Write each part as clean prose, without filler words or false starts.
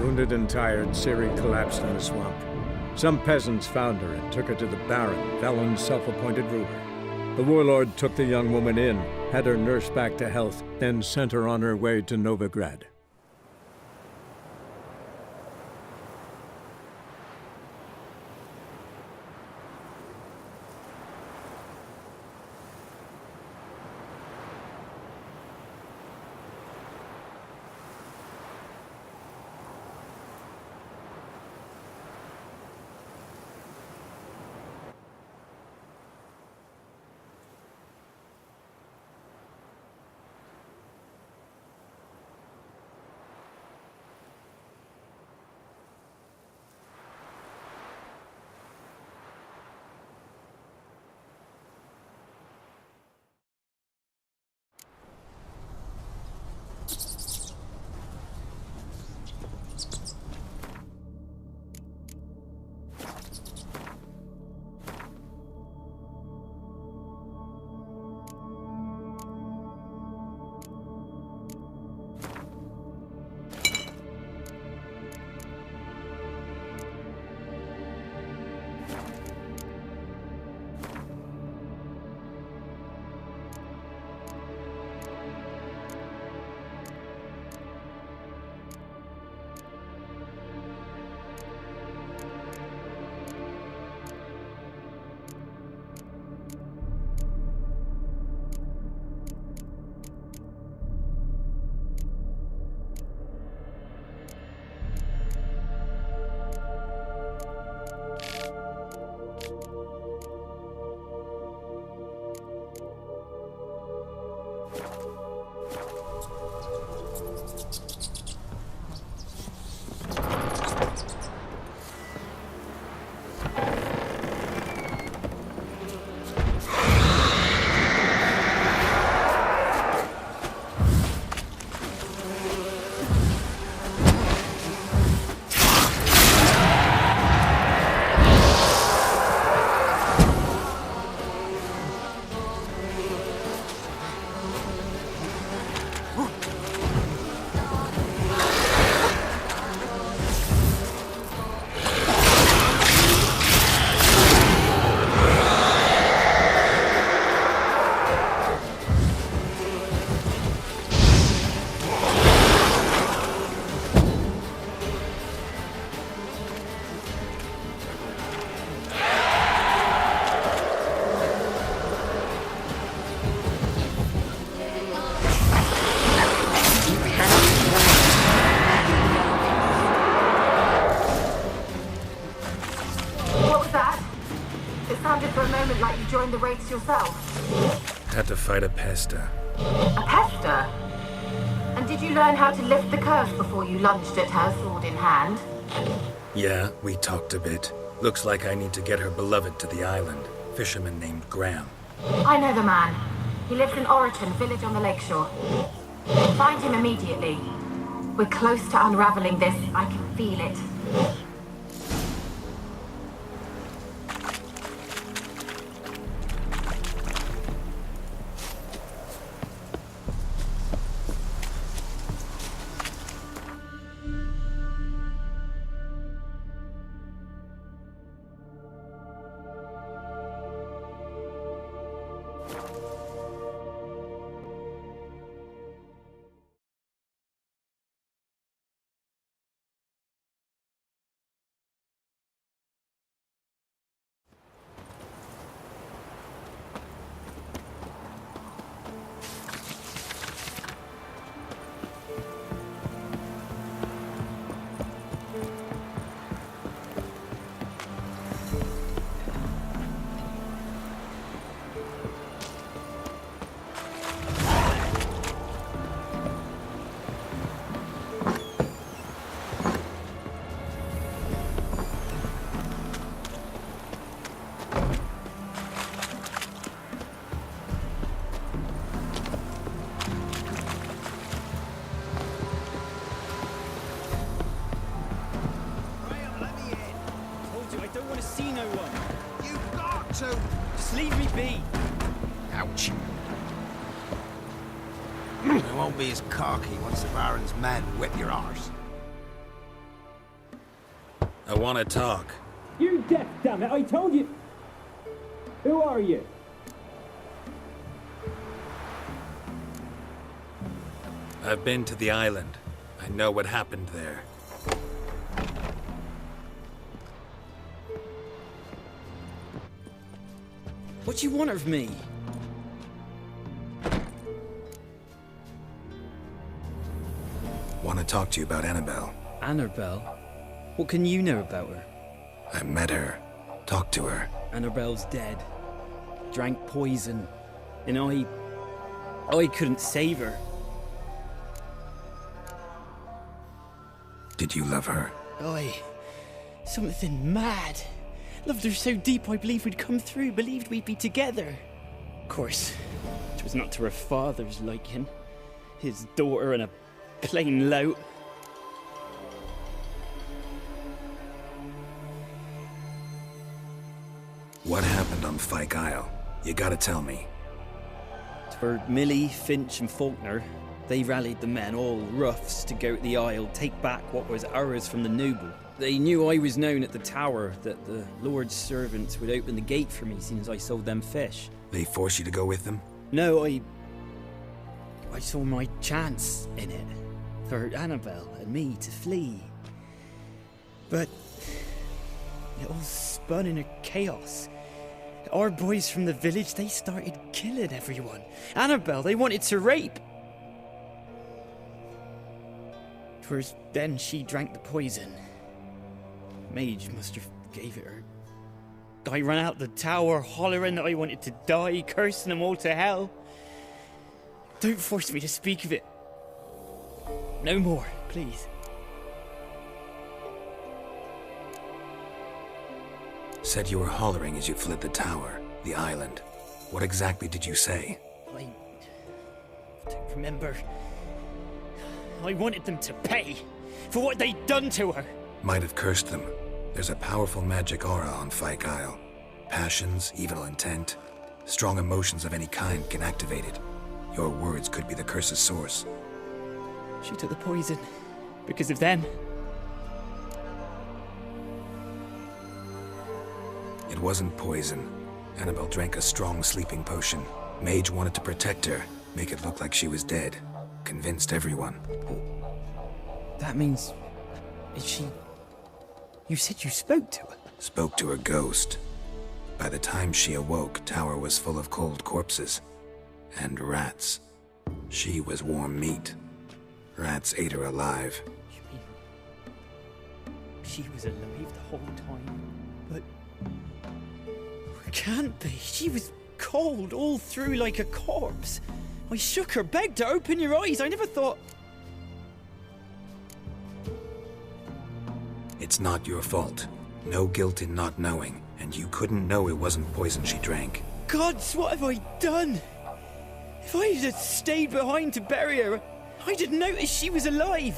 Wounded and tired, Ciri collapsed in a swamp. Some peasants found her and took her to the Baron, Velen's self-appointed ruler. The warlord took the young woman in, had her nursed back to health, then sent her on her way to Novigrad. Joined the raids yourself? Had to fight a pester. A pester? And did you learn how to lift the curse before you lunged at her, sword in hand? Yeah, we talked a bit. Looks like I need to get her beloved to the island. Fisherman named Graham. I know the man. He lives in Oriton, village on the lakeshore. Find him immediately. We're close to unraveling this. I can feel it. Just leave me be. Ouch. We won't be as cocky once the Baron's men whip your arse. I want to talk. You're deaf, damn it! I told you! Who are you? I've been to the island. I know what happened there. What do you want of me? Want to talk to you about Annabelle. Annabelle? What can you know about her? I met her. Talked to her. Annabelle's dead. Drank poison. And I couldn't save her. Did you love her? Something mad. Loved her so deep I believed we'd come through, believed we'd be together. Of course, it was not to her father's liking. His daughter and a plain lout. What happened on Fyke Isle? You gotta tell me. For Millie, Finch and Faulkner, they rallied the men, all roughs, to go to the Isle, take back what was ours from the noble. They knew I was known at the tower, that the Lord's servants would open the gate for me soon as I sold them fish. They forced you to go with them? No, I saw my chance in it, for Annabelle and me to flee. But it all spun in a chaos. Our boys from the village, they started killing everyone. Annabelle, they wanted to rape. 'Twas then she drank the poison. Mage must have gave it her. I ran out the tower, hollering that I wanted to die, cursing them all to hell. Don't force me to speak of it. No more, please. Said you were hollering as you fled the tower, the island. What exactly did you say? I don't remember. I wanted them to pay for what they'd done to her. Might have cursed them. There's a powerful magic aura on Fyke Isle. Passions, evil intent, strong emotions of any kind can activate it. Your words could be the curse's source. She took the poison because of them. It wasn't poison. Annabelle drank a strong sleeping potion. Mage wanted to protect her, make it look like she was dead. Convinced everyone. That means... is she... You said you spoke to her? Spoke to her ghost. By the time she awoke, tower was full of cold corpses. And rats. She was warm meat. Rats ate her alive. You mean... she was alive the whole time? But... it can't be. She was cold all through like a corpse. I shook her, begged her, open your eyes. I never thought... It's not your fault. No guilt in not knowing, and you couldn't know it wasn't poison she drank. Gods, what have I done? If I had stayed behind to bury her, I'd have noticed she was alive.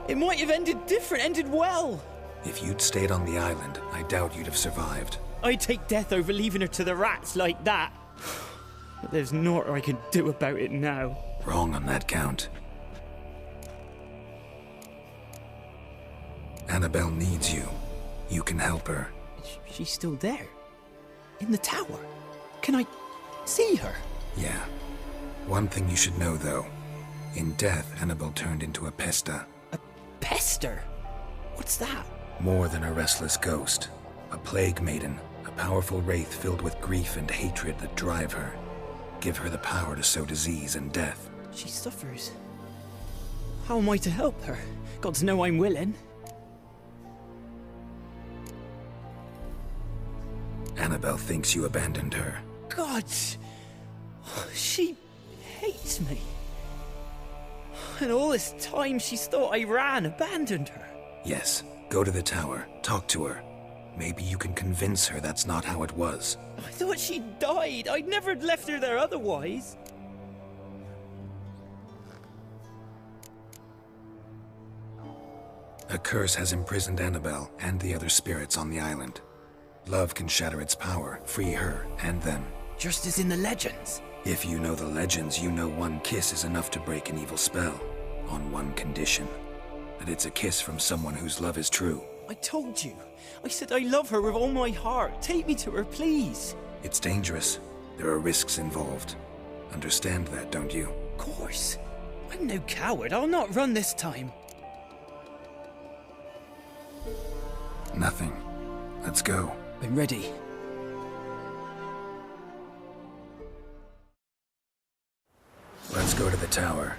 It might have ended different, ended well. If you'd stayed on the island, I doubt you'd have survived. I'd take death over leaving her to the rats like that. But there's naught I can do about it now. Wrong on that count. Annabelle needs you. You can help her. She's still there. In the tower. Can I see her? Yeah. One thing you should know, though. In death, Annabelle turned into a pesta. A pester? What's that? More than a restless ghost. A plague maiden. A powerful wraith filled with grief and hatred that drive her. Give her the power to sow disease and death. She suffers. How am I to help her? Gods know I'm willing. Annabelle thinks you abandoned her. Gods! She hates me. And all this time she's thought I ran, abandoned her. Yes, go to the tower, talk to her. Maybe you can convince her that's not how it was. I thought she died. I'd never left her there otherwise. A curse has imprisoned Annabelle and the other spirits on the island. Love can shatter its power, free her and them. Just as in the legends. If you know the legends, you know one kiss is enough to break an evil spell. On one condition. That it's a kiss from someone whose love is true. I told you. I said I love her with all my heart. Take me to her, please. It's dangerous. There are risks involved. Understand that, don't you? Of course. I'm no coward. I'll not run this time. Nothing. Let's go. I'm ready. Let's go to the tower.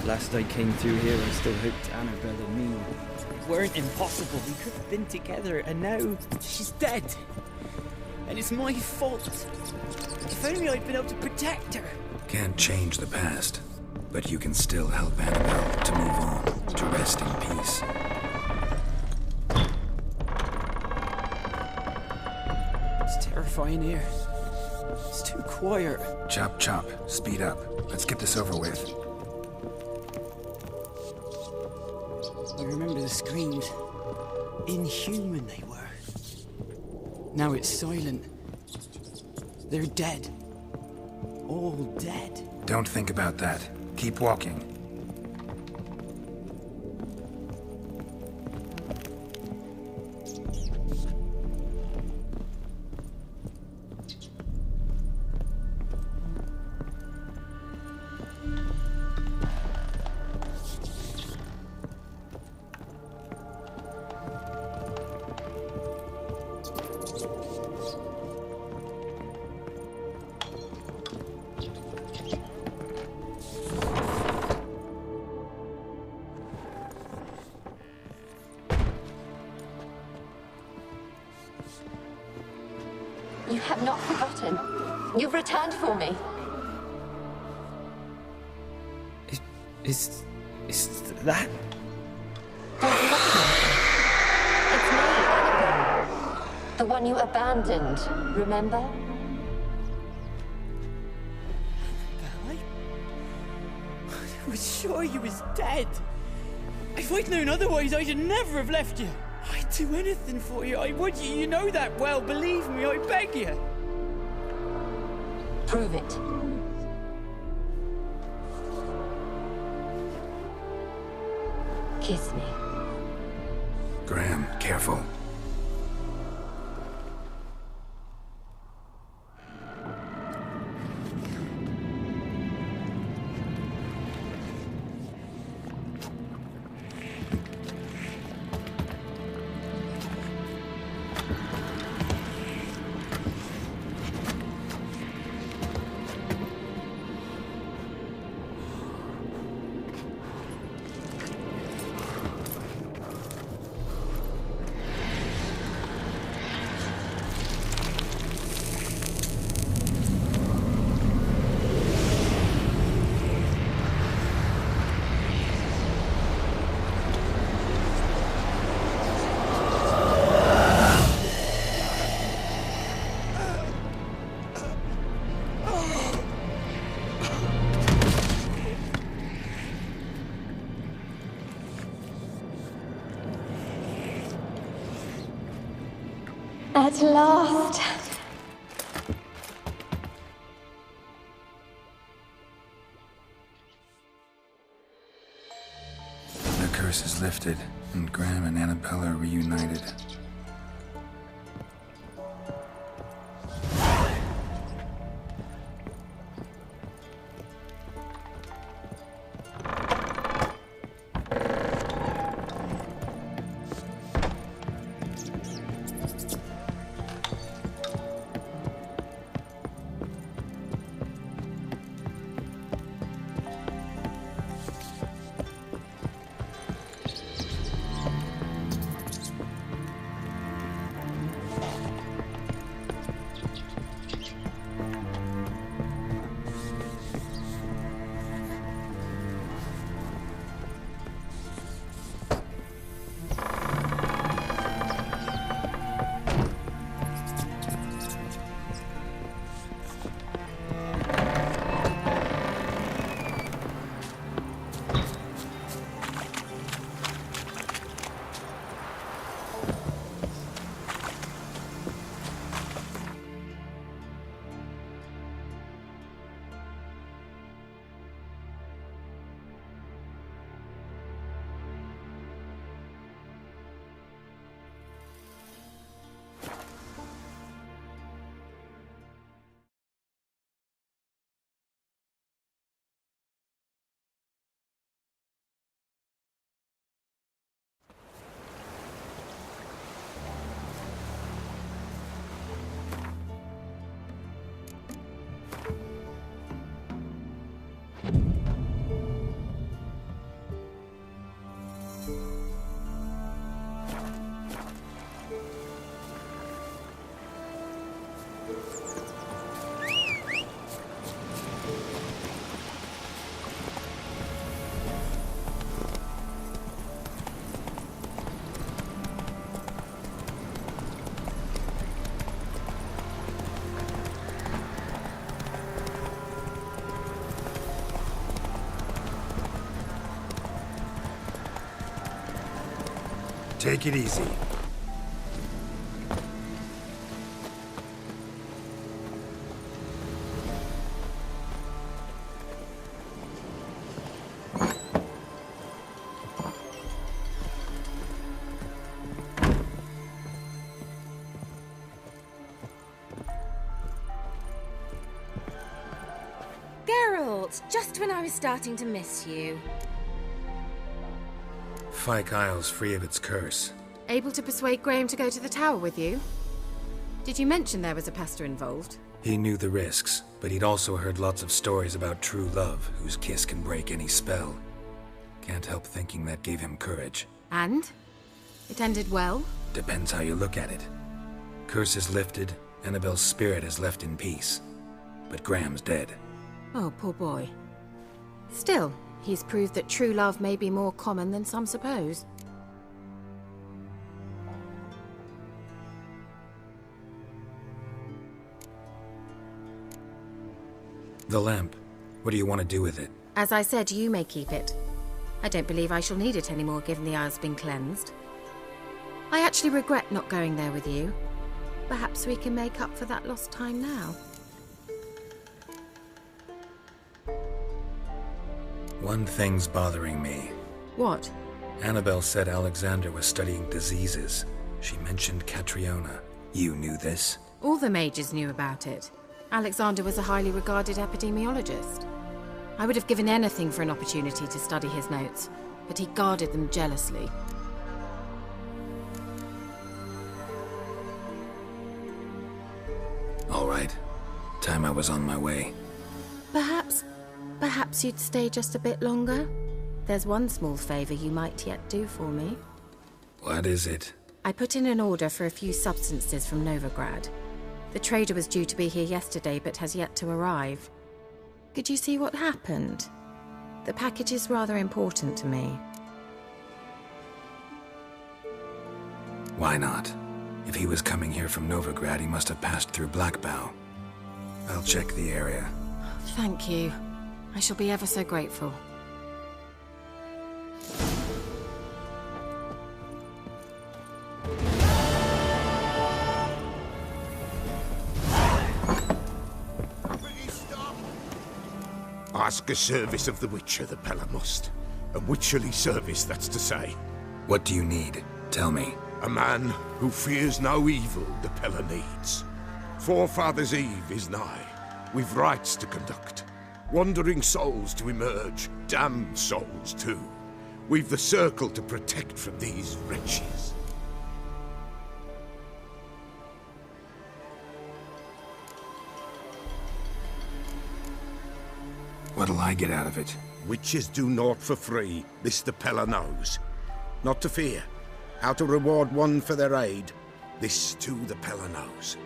Last I came through here, I still hoped Annabelle and me weren't impossible. We could have been together, and now she's dead. And it's my fault. If only I'd been able to protect her. Can't change the past, but you can still help Annabelle to move on, to rest in peace. It's terrifying here. It's too quiet. Chop, chop. Speed up. Let's get this over with. I remember the screams. Inhuman they were. Now it's silent. They're dead. All dead. Don't think about that. Keep walking. You have not forgotten. You've returned for me. Is that? Don't look. It's me, Annabelle. The one you abandoned, remember? I was sure you was dead. If I'd known otherwise, I'd never have left you. I'd do anything for you. I would. You know that well. Believe me, I beg you. Prove it. Kiss me. Graham, careful. At last. The curse is lifted, and Graham and Annabelle are reunited. Take it easy. Geralt, just when I was starting to miss you. Fyke Isle's free of its curse. Able to persuade Graham to go to the tower with you? Did you mention there was a pester involved? He knew the risks, but he'd also heard lots of stories about true love, whose kiss can break any spell. Can't help thinking that gave him courage. And? It ended well? Depends how you look at it. Curse is lifted, Annabelle's spirit is left in peace. But Graham's dead. Oh, poor boy. Still, he's proved that true love may be more common than some suppose. The lamp. What do you want to do with it? As I said, you may keep it. I don't believe I shall need it anymore, given the Isle's been cleansed. I actually regret not going there with you. Perhaps we can make up for that lost time now. One thing's bothering me. What? Annabelle said Alexander was studying diseases. She mentioned Catriona. You knew this? All the mages knew about it. Alexander was a highly regarded epidemiologist. I would have given anything for an opportunity to study his notes, but he guarded them jealously. All right. Time I was on my way. Perhaps you'd stay just a bit longer? There's one small favor you might yet do for me. What is it? I put in an order for a few substances from Novigrad. The trader was due to be here yesterday, but has yet to arrive. Could you see what happened? The package is rather important to me. Why not? If he was coming here from Novigrad, he must have passed through Blackbough. I'll check the area. Thank you. I shall be ever so grateful. Ask a service of the Witcher, the Pella must. A witcherly service, that's to say. What do you need? Tell me. A man who fears no evil the Pella needs. Forefathers' Eve is nigh. We've rites to conduct. Wandering souls to emerge, damned souls too. We've the circle to protect from these wretches. What'll I get out of it? Witches do naught for free, this the Pella knows. Not to fear. How to reward one for their aid, this too the Pella knows.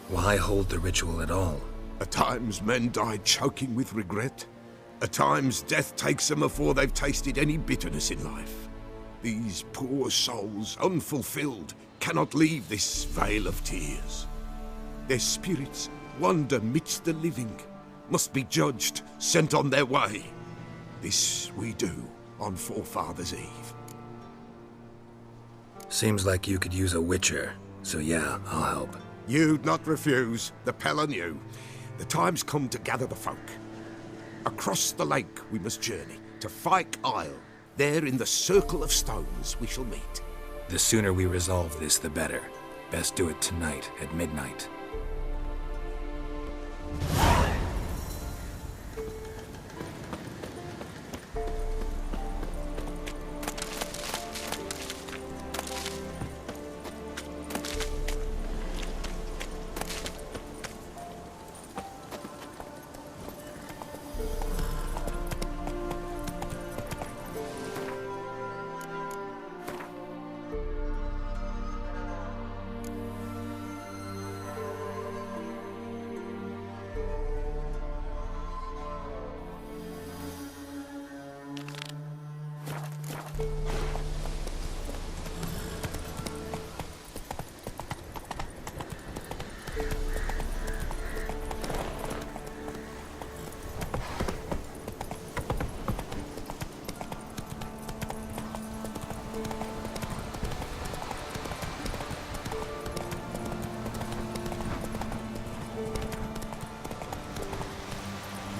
Why hold the ritual at all? At times men die choking with regret. At times death takes them before they've tasted any bitterness in life. These poor souls, unfulfilled, cannot leave this vale of tears. Their spirits wander midst the living, must be judged, sent on their way. This we do on Forefathers' Eve. Seems like you could use a witcher, so yeah, I'll help. You'd not refuse, the Pella knew. The time's come to gather the folk. Across the lake we must journey, to Fyke Isle. There in the Circle of Stones we shall meet. The sooner we resolve this, the better. Best do it tonight at midnight.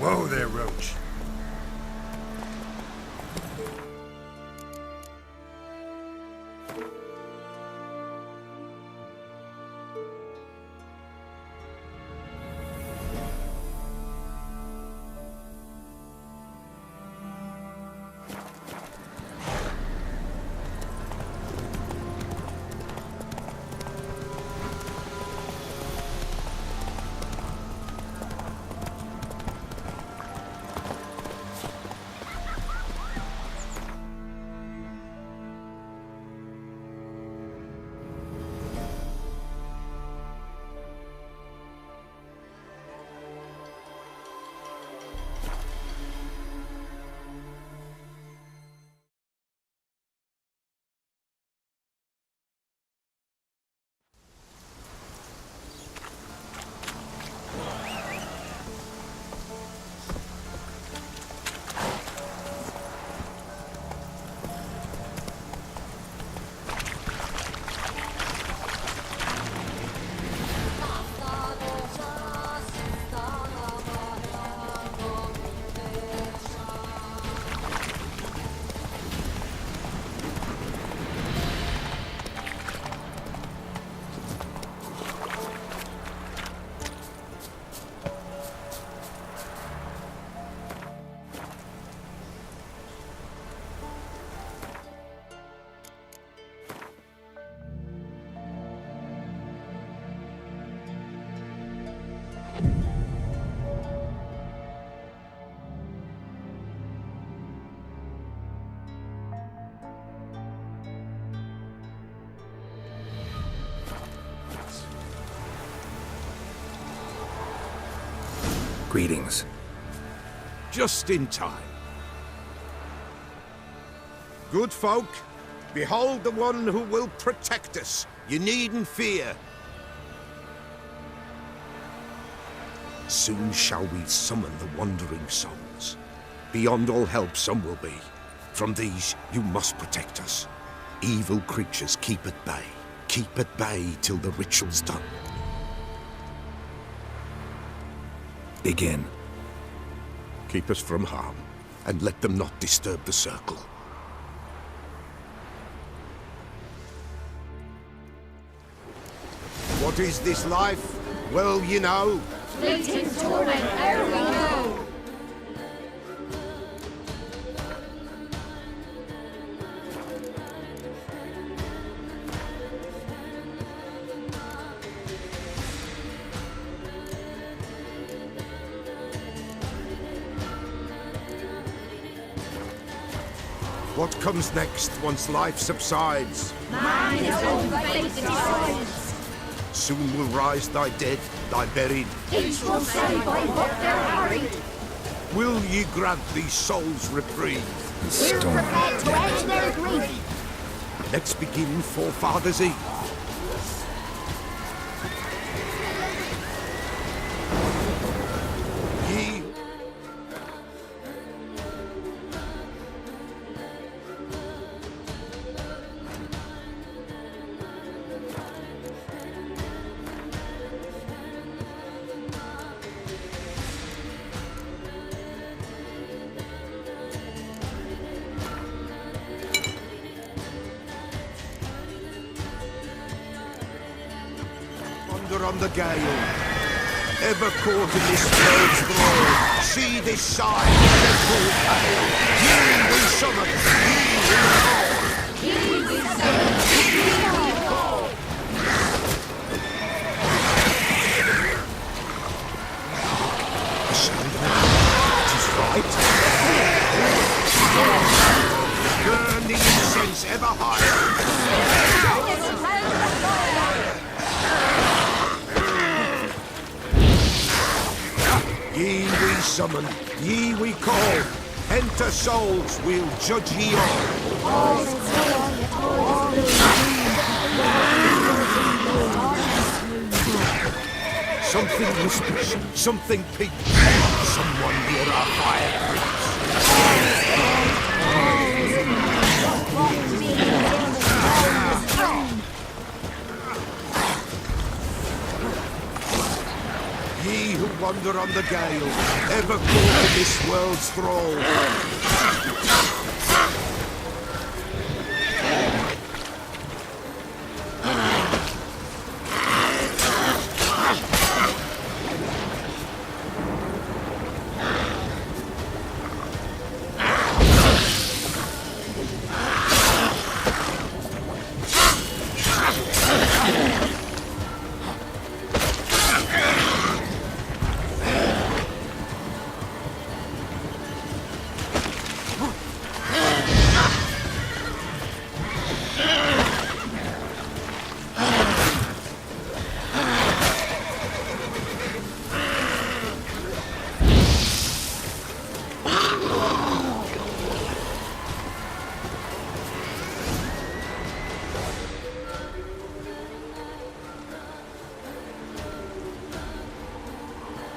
Whoa there, Roach. Greetings. Just in time. Good folk, behold the one who will protect us. You needn't fear. Soon shall we summon the wandering souls. Beyond all help some will be. From these you must protect us. Evil creatures keep at bay. Keep at bay till the ritual's done. Begin. Keep us from harm, and let them not disturb the circle. What is this life? Well, you know. Fleeting torment, ere we know. What comes next once life subsides? Man is all fate decides. Soon will rise thy dead, thy buried. Each will say by what they're harried. Will ye grant these souls reprieve? We're prepared to end their grief. Let's begin Forefathers' Eve. Ye on the gale, ever caught in this world's thrall. See this side, the full pale. Ye we summon, ye we call. The sound of it is right. Burn the incense ever higher. Ye we summon, ye we call. Enter souls, we'll judge ye all. Something whispers, something peeps. Someone near our fire. Ye who wander on the gale, ever caught in this world's thrall.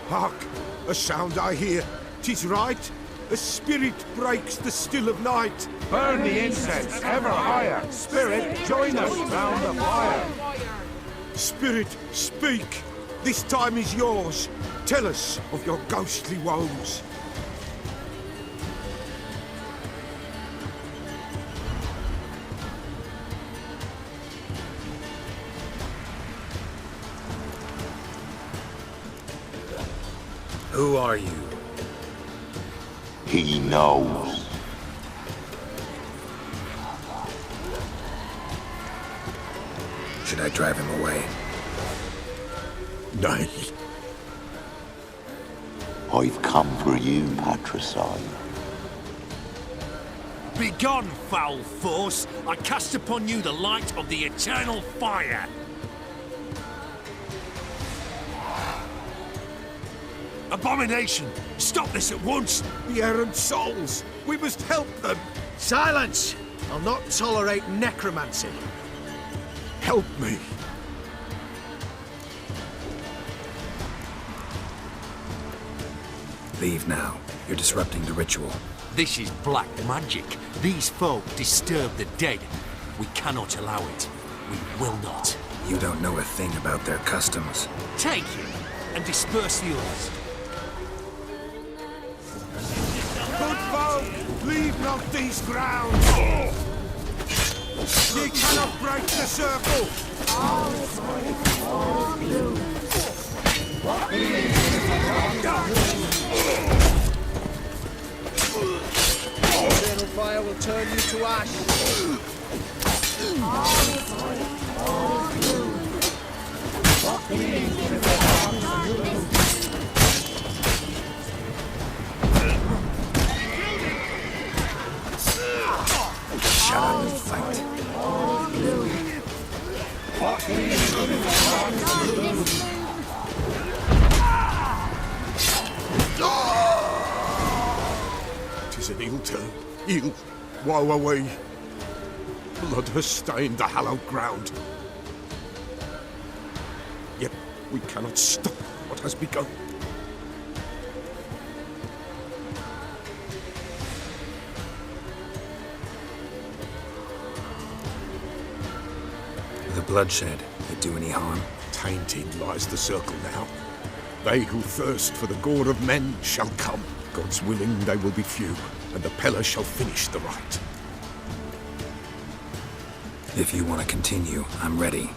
Hark! A sound I hear. 'Tis right. A spirit breaks the still of night. Burn the incense ever higher. Spirit, join us round the fire. Spirit, speak. This time is yours. Tell us of your ghostly woes. Who are you? He knows. Should I drive him away? Nay. I've come for you, patricide. Begone, foul force! I cast upon you the light of the eternal fire! Abomination! Stop this at once! The errant souls! We must help them! Silence! I'll not tolerate necromancy. Help me! Leave now. You're disrupting the ritual. This is black magic. These folk disturb the dead. We cannot allow it. We will not. You don't know a thing about their customs. Take him and disperse the others. Good folk, leave not these grounds! Ye cannot break the circle! Eternal fire will turn you to ash. Shut up and fight. Tis an ill turn. Ill. Woe away. Blood has stained the hallowed ground. Yet we cannot stop what has begun. The bloodshed, it do any harm? Tainted lies the circle now. They who thirst for the gore of men shall come. God's willing, they will be few, and the Peller shall finish the rite. If you want to continue, I'm ready.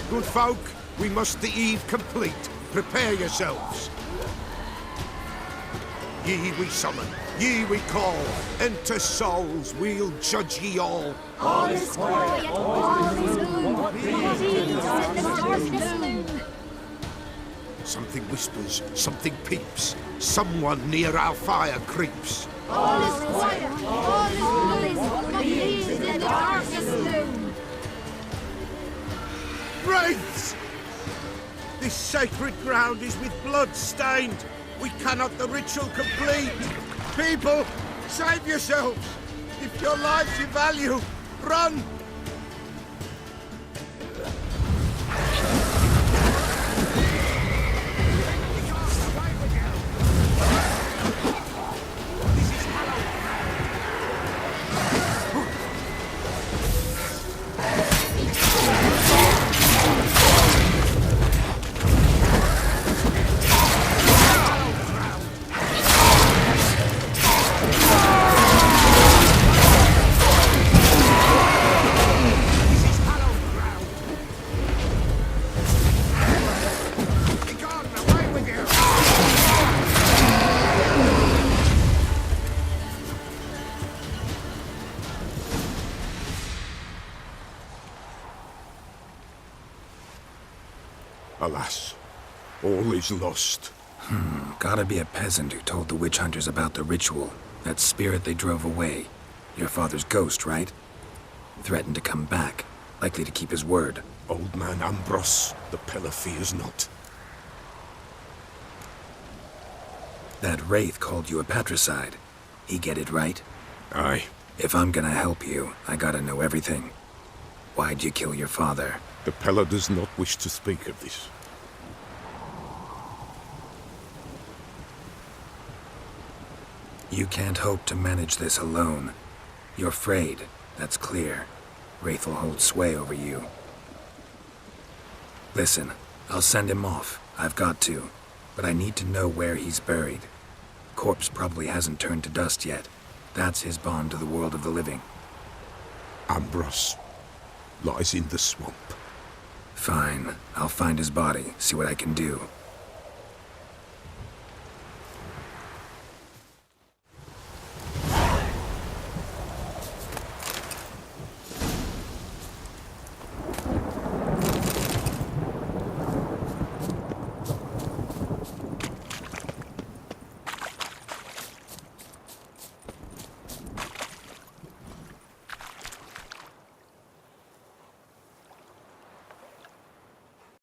Good folk, we must the eve complete. Prepare yourselves. Ye we summon, ye we call. Enter souls, we'll judge ye all. All is quiet, all is gloom. Jesus in the darkness moon. Something whispers, something peeps. Someone near our fire creeps. All is quiet, all is gloom. Jesus in the darkness moon. Wraiths! This sacred ground is with blood stained. We cannot the ritual complete. People, save yourselves. If your lives you value, run! Alas, all is lost. Gotta be a peasant who told the witch hunters about the ritual. That spirit they drove away. Your father's ghost, right? Threatened to come back. Likely to keep his word. Old man Ambros, the Pella fears not. That wraith called you a patricide. He get it right? Aye. If I'm gonna help you, I gotta know everything. Why'd you kill your father? The Pella does not wish to speak of this. You can't hope to manage this alone. You're afraid, that's clear. Wraith will hold sway over you. Listen, I'll send him off. I've got to. But I need to know where he's buried. Corpse probably hasn't turned to dust yet. That's his bond to the world of the living. Ambros lies in the swamp. Fine. I'll find his body, see what I can do.